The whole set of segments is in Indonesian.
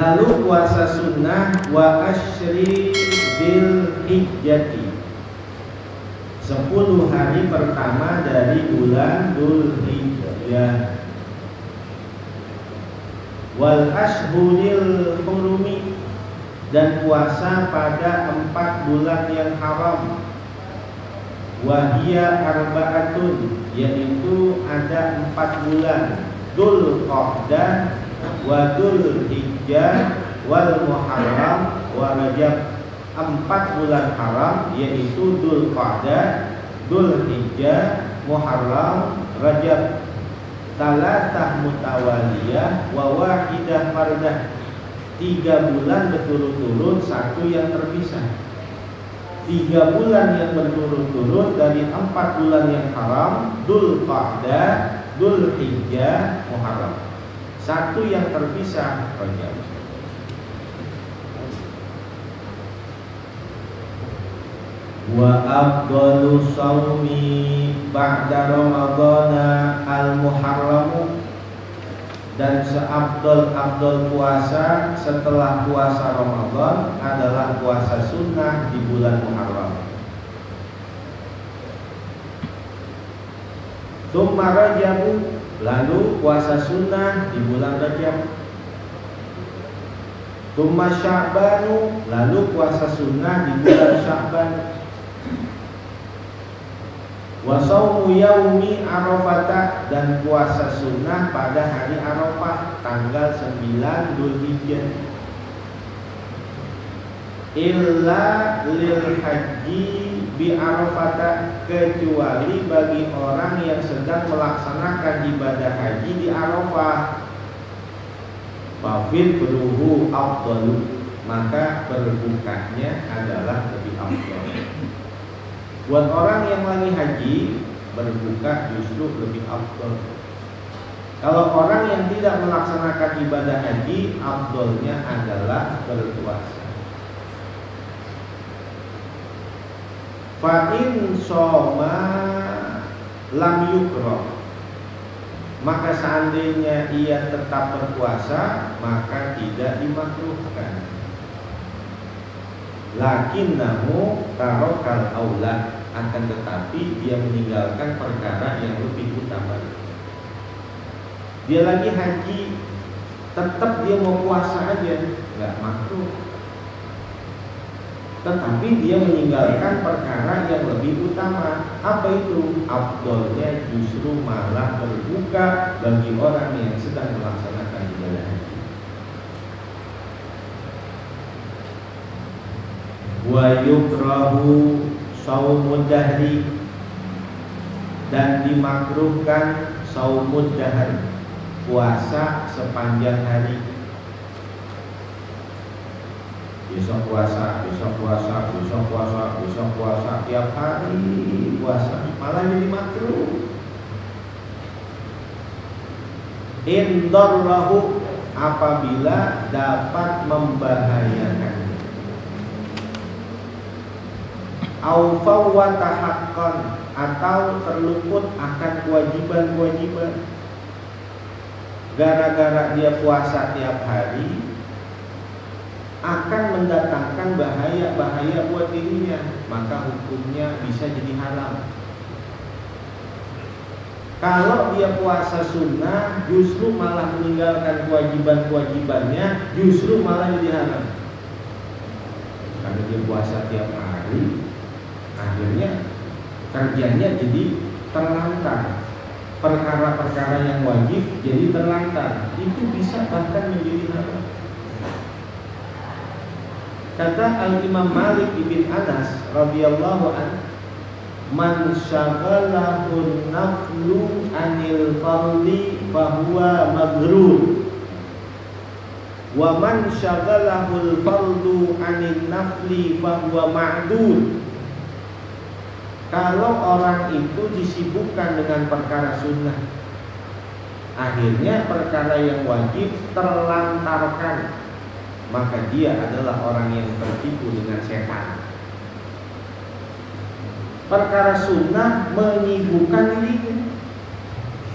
Lalu puasa sunnah wa asyri dzil hijjati, 10 hari pertama dari bulan Dzulhijjah. Wal ashhuril hurumi, dan puasa pada 4 bulan yang haram. Wahia arba'atun, yaitu ada 4 bulan, Dzulqa'dah wa Dzulhijjah wal Muharram wa Rajab. 4 bulan haram yaitu Dzulqa'dah, Dzulhijjah, Muharram, Rajab. Talatah mutawaliyah wa wahidah fardah, 3 bulan berturut-turut, 1 yang terpisah. 3 bulan yang berturut-turut dari 4 bulan yang haram, Dzulqa'dah, Dzulhijjah, Muharram. 1 yang terpisah, Rajab. Wa afdalu shaumi ba'da ramadhana al-muharram, dan seabdol-abdol puasa setelah puasa Ramadan adalah puasa sunnah di bulan Muharram. Tsumma Rajabu, lalu puasa sunnah di bulan Rajab. Tsumma Sya'banu, lalu puasa sunnah di bulan Sya'ban. Wa shaumu yaumi Arafah, dan puasa sunnah pada hari Arafah tanggal 9 Dzulhijjah. Illa lil haji bi Arafah, kecuali bagi orang yang sedang melaksanakan ibadah haji di Arafah. Fafil beruhu afdalu, maka berbukanya adalah lebih afdal. Buat orang yang lagi haji, berbuka justru lebih afdal. Kalau orang yang tidak melaksanakan ibadah haji, afdalnya adalah berpuasa. Fa in shoma lam yukra, maka seandainya ia tetap berpuasa, maka tidak dimakruhkan. Lakinnahu tarokal aula, akan tetapi dia meninggalkan perkara yang lebih utama. Dia lagi haji, tetap dia mau puasa aja, nggak makruh. Tetapi dia meninggalkan perkara yang lebih utama. Apa itu? Afdolnya justru malah berbuka bagi orang yang sedang melaksanakan ibadah haji. Wa yukrahu shaumud dahri, dan dimakruhkan shaumud dahr, puasa sepanjang hari. Besok puasa, besok puasa, besok puasa, besok puasa, tiap hari puasa, malah jadi makruh. In darrahu, apabila dapat membahayakan. Au fawwata haqqan, atau terluput akan kewajiban-kewajiban. Gara-gara dia puasa tiap hari akan mendatangkan bahaya-bahaya buat dirinya, maka hukumnya bisa jadi haram. Kalau dia puasa sunnah, justru malah meninggalkan kewajiban-kewajibannya, justru malah jadi haram. Karena dia puasa tiap hari, akhirnya kerjanya jadi terlantar. Perkara-perkara yang wajib jadi terlantar. Itu bisa bahkan menjadi haram. Kata Al-Imam Malik bin Anas radhiyallahu anhu, man syaghalahu naflu anil fardhi fahuwa maghrur, wa man syaghalahu al-fardu anil nafli fahuwa ma'dud. Kalau orang itu disibukkan dengan perkara sunnah, akhirnya perkara yang wajib terlantarkan, maka dia adalah orang yang tertipu dengan setan. Perkara sunnah menyibukkan dirinya,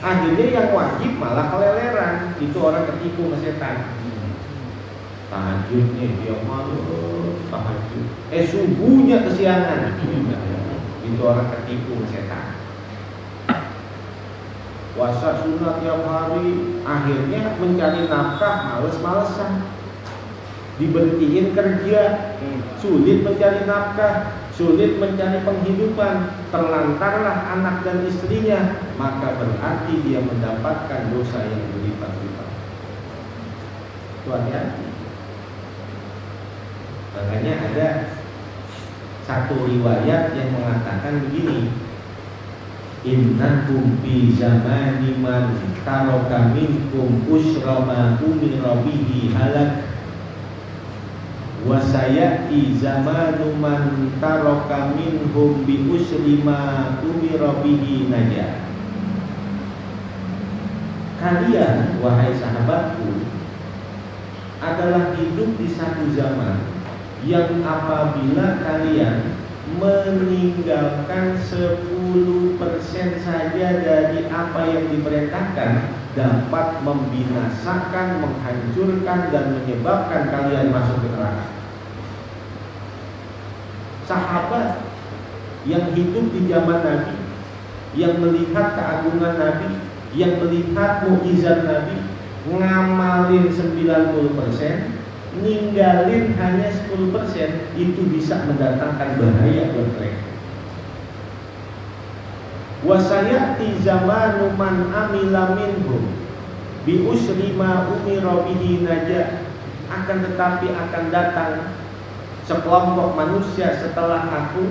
akhirnya yang wajib malah keleleran. Itu orang tertipu sama setan. tahajudnya dia malu tahajud, subuhnya kesiangan. Itu orang ketipu setan. Puasa sunat tiap hari, akhirnya mencari nafkah males-malesan, diberhentiin kerja, sulit mencari nafkah, sulit mencari penghidupan, terlantarlah anak dan istrinya, maka berarti dia mendapatkan dosa yang berlipat-lipat. Itu hati-hati. Makanya ada satu riwayat yang mengatakan begini, innakum fi zamani man taraka minkum usra ma umira bihi halak wa sayati zamanu man taraka minhum bi usri ma umira bihi najah. Kalian wahai sahabatku adalah hidup di satu zaman yang apabila kalian meninggalkan 10% saja dari apa yang diperintahkan dapat membinasakan, menghancurkan dan menyebabkan kalian masuk ke neraka. Sahabat yang hidup di zaman Nabi, yang melihat keagungan Nabi, yang melihat mukjizat Nabi, ngamalin 90%, ninggalin hanya 10%, itu bisa mendatangkan bahaya buat mereka. Wasayati zamanu man amila minhum bi usri ma umira bihi najah. Akan tetapi akan datang sekelompok manusia setelah aku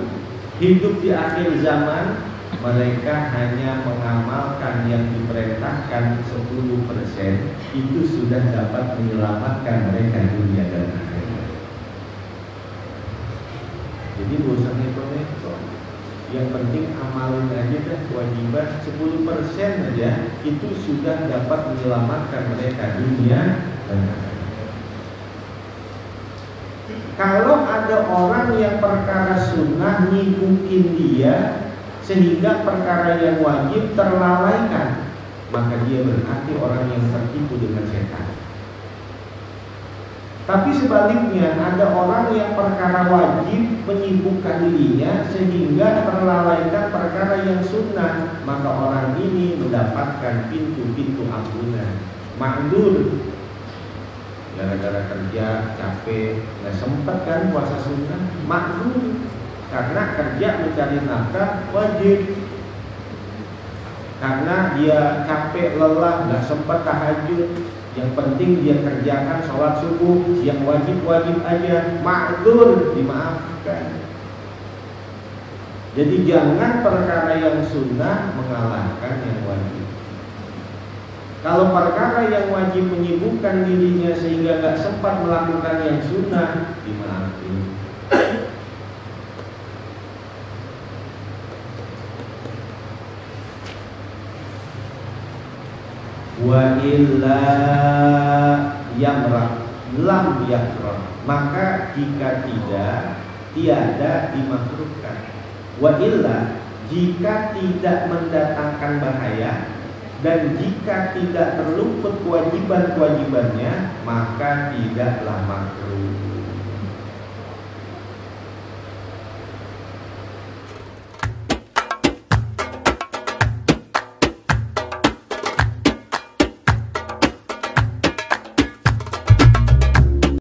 hidup di akhir zaman, mereka hanya mengamalkan yang diperintahkan 10%, itu sudah dapat menyelamatkan mereka dunia dan akhirat. Jadi bosan itu, yang penting amalin aja dah, kewajiban 10% aja itu sudah dapat menyelamatkan mereka dunia dan akhirat. Kalau ada orang yang perkara sunnah nyibukin dia sehingga perkara yang wajib terlalaikan, maka dia berarti orang yang tertipu dengan setan. Tapi sebaliknya, ada orang yang perkara wajib menyibukkan dirinya sehingga terlalaikan perkara yang sunnah, maka orang ini mendapatkan pintu-pintu ampunan. Makdur, gara-gara kerja capek, nggak sempat kan puasa sunnah, makdur. Karena kerja mencari nafkah wajib, karena dia capek lelah nggak sempat tahajud, yang penting dia kerjakan sholat subuh, yang wajib-wajib aja, ma'dzur, dimaafkan. Jadi jangan perkara yang sunnah mengalahkan yang wajib. Kalau perkara yang wajib menyibukkan dirinya sehingga nggak sempat melakukan yang sunnah, dimaafkan. Wa illa yamra lam yakra, maka jika tidak, tiada dimakruhkan. Wa illa, jika tidak mendatangkan bahaya dan jika tidak terluput kewajiban-kewajibannya, maka tidaklah makruh.